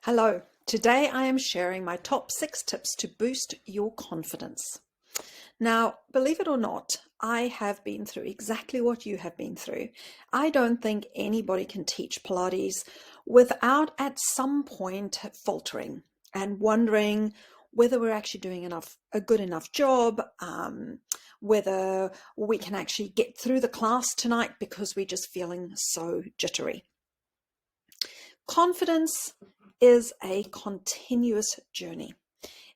Hello, today I am sharing my top 6 tips to boost your confidence. Now, believe it or not, I have been through exactly what you have been through. I don't think anybody can teach Pilates without at some point faltering and wondering whether we're actually doing a good enough job, whether we can actually get through the class tonight because we're just feeling so jittery. Confidence is a continuous journey.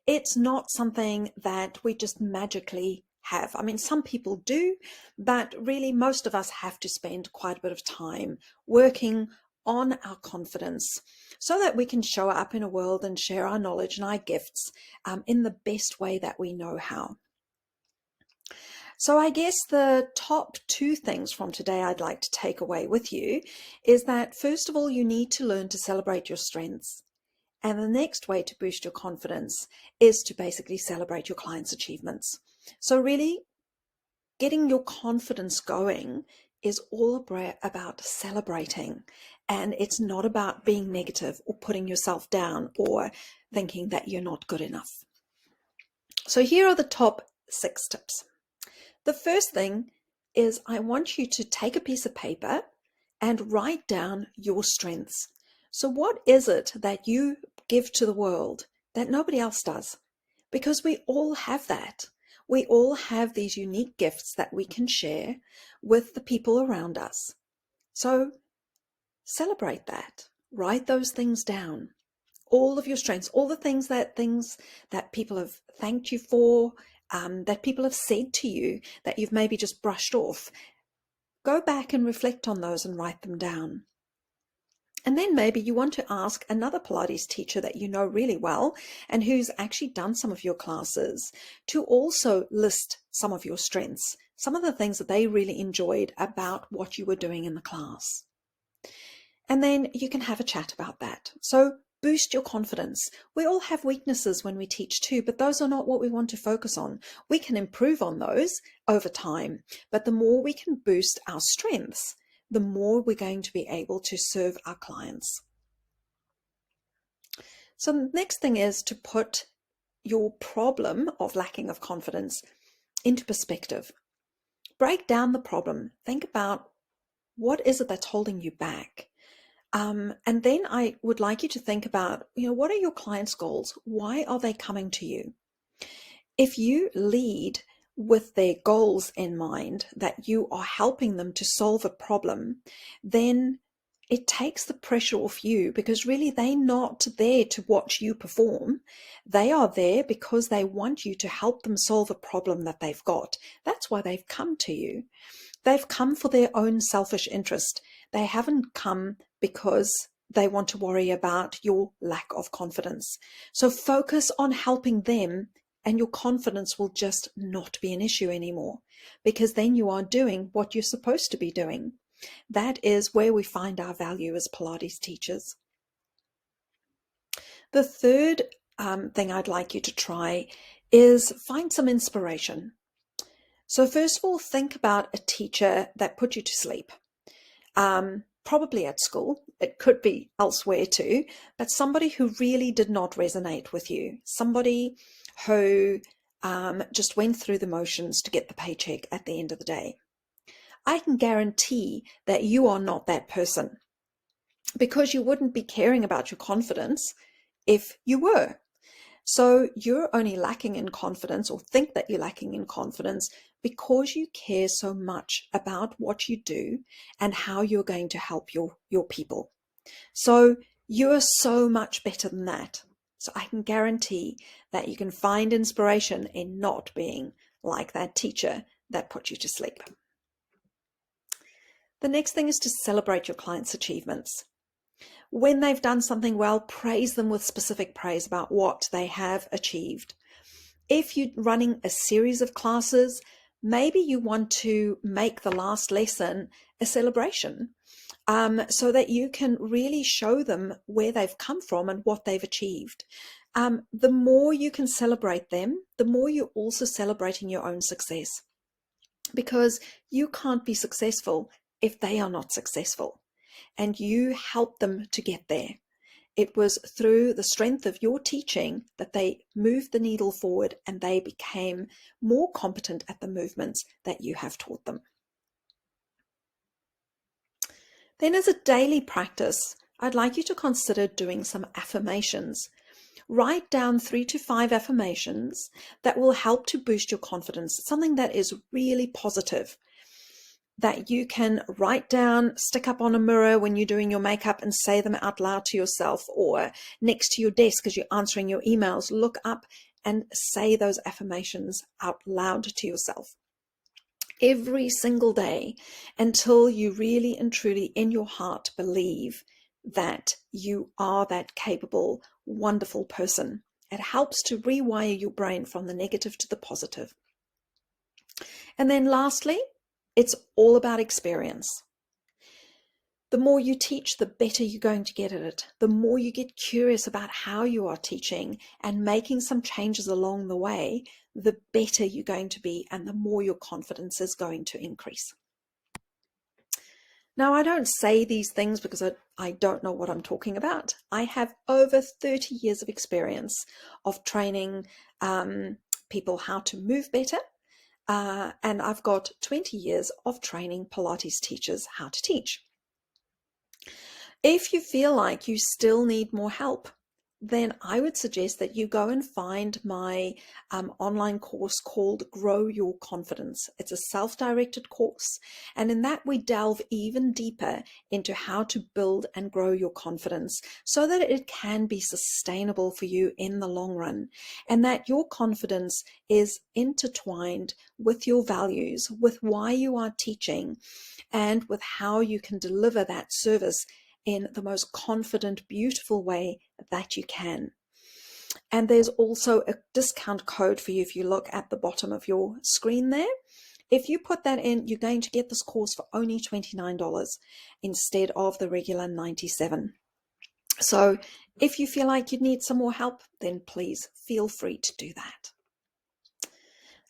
It's not something that we just magically have. I mean, some people do, but really most of us have to spend quite a bit of time working on our confidence so that we can show up in a world and share our knowledge and our gifts in the best way that we know how. So I guess the top 2 things from today I'd like to take away with you is that first of all, you need to learn to celebrate your strengths. And the next way to boost your confidence is to basically celebrate your clients' achievements. So really getting your confidence going is all about celebrating. And it's not about being negative or putting yourself down or thinking that you're not good enough. So here are the top 6 tips. The first thing is I want you to take a piece of paper and write down your strengths. So what is it that you give to the world that nobody else does? Because we all have that. We all have these unique gifts that we can share with the people around us. So celebrate that. Write those things down. All of your strengths, all the things that people have thanked you for, that people have said to you that you've maybe just brushed off. Go back and reflect on those and write them down. And then maybe you want to ask another Pilates teacher that you know really well and who's actually done some of your classes to also list some of your strengths, some of the things that they really enjoyed about what you were doing in the class. And then you can have a chat about that. So boost your confidence. We all have weaknesses when we teach too, but those are not what we want to focus on. We can improve on those over time, but the more we can boost our strengths, the more we're going to be able to serve our clients. So the next thing is to put your problem of lacking of confidence into perspective. Break down the problem. Think about what is it that's holding you back. And then I would like you to think about, what are your clients' goals? Why are they coming to you? If you lead with their goals in mind, that you are helping them to solve a problem, then it takes the pressure off you because really they're not there to watch you perform. They are there because they want you to help them solve a problem that they've got. That's why they've come to you. They've come for their own selfish interest. They haven't come because they want to worry about your lack of confidence. So focus on helping them and your confidence will just not be an issue anymore because then you are doing what you're supposed to be doing. That is where we find our value as Pilates teachers. The third thing I'd like you to try is find some inspiration. So first of all, think about a teacher that put you to sleep. Probably at school, it could be elsewhere too, but somebody who really did not resonate with you, somebody who just went through the motions to get the paycheck at the end of the day. I can guarantee that you are not that person because you wouldn't be caring about your confidence if you were. So you're only lacking in confidence or think that you're lacking in confidence because you care so much about what you do and how you're going to help your people. So you're so much better than that. So I can guarantee that you can find inspiration in not being like that teacher that put you to sleep. The next thing is to celebrate your clients' achievements. When they've done something well, praise them with specific praise about what they have achieved. If you're running a series of classes, maybe you want to make the last lesson a celebration so that you can really show them where they've come from and what they've achieved. The more you can celebrate them, the more you're also celebrating your own success because you can't be successful if they are not successful. And you help them to get there. It was through the strength of your teaching that they moved the needle forward and they became more competent at the movements that you have taught them. Then as a daily practice, I'd like you to consider doing some affirmations. Write down 3 to 5 affirmations that will help to boost your confidence, something that is really positive, that you can write down, stick up on a mirror when you're doing your makeup and say them out loud to yourself, or next to your desk as you're answering your emails, look up and say those affirmations out loud to yourself every single day until you really and truly in your heart believe that you are that capable, wonderful person. It helps to rewire your brain from the negative to the positive. And then lastly, it's all about experience. The more you teach, the better you're going to get at it. The more you get curious about how you are teaching and making some changes along the way, the better you're going to be and the more your confidence is going to increase. Now, I don't say these things because I don't know what I'm talking about. I have over 30 years of experience of training people how to move better. And I've got 20 years of training Pilates teachers how to teach. If you feel like you still need more help, then I would suggest that you go and find my online course called Grow Your Confidence. It's a self-directed course, and in that we delve even deeper into how to build and grow your confidence so that it can be sustainable for you in the long run, and that your confidence is intertwined with your values, with why you are teaching, and with how you can deliver that service in the most confident, beautiful way that you can. And there's also a discount code for you if you look at the bottom of your screen there. If you put that in, you're going to get this course for only $29 instead of the regular $97. So if you feel like you need some more help, then please feel free to do that.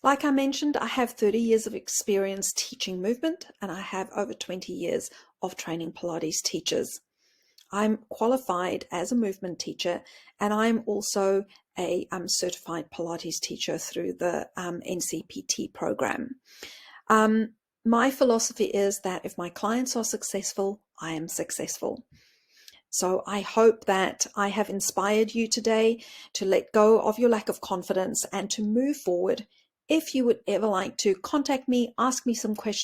Like I mentioned, I have 30 years of experience teaching movement, and I have over 20 years of training Pilates teachers. I'm qualified as a movement teacher, and I'm also a certified Pilates teacher through the NCPT program. My philosophy is that if my clients are successful, I am successful. So I hope that I have inspired you today to let go of your lack of confidence and to move forward. If you would ever like to contact me, ask me some questions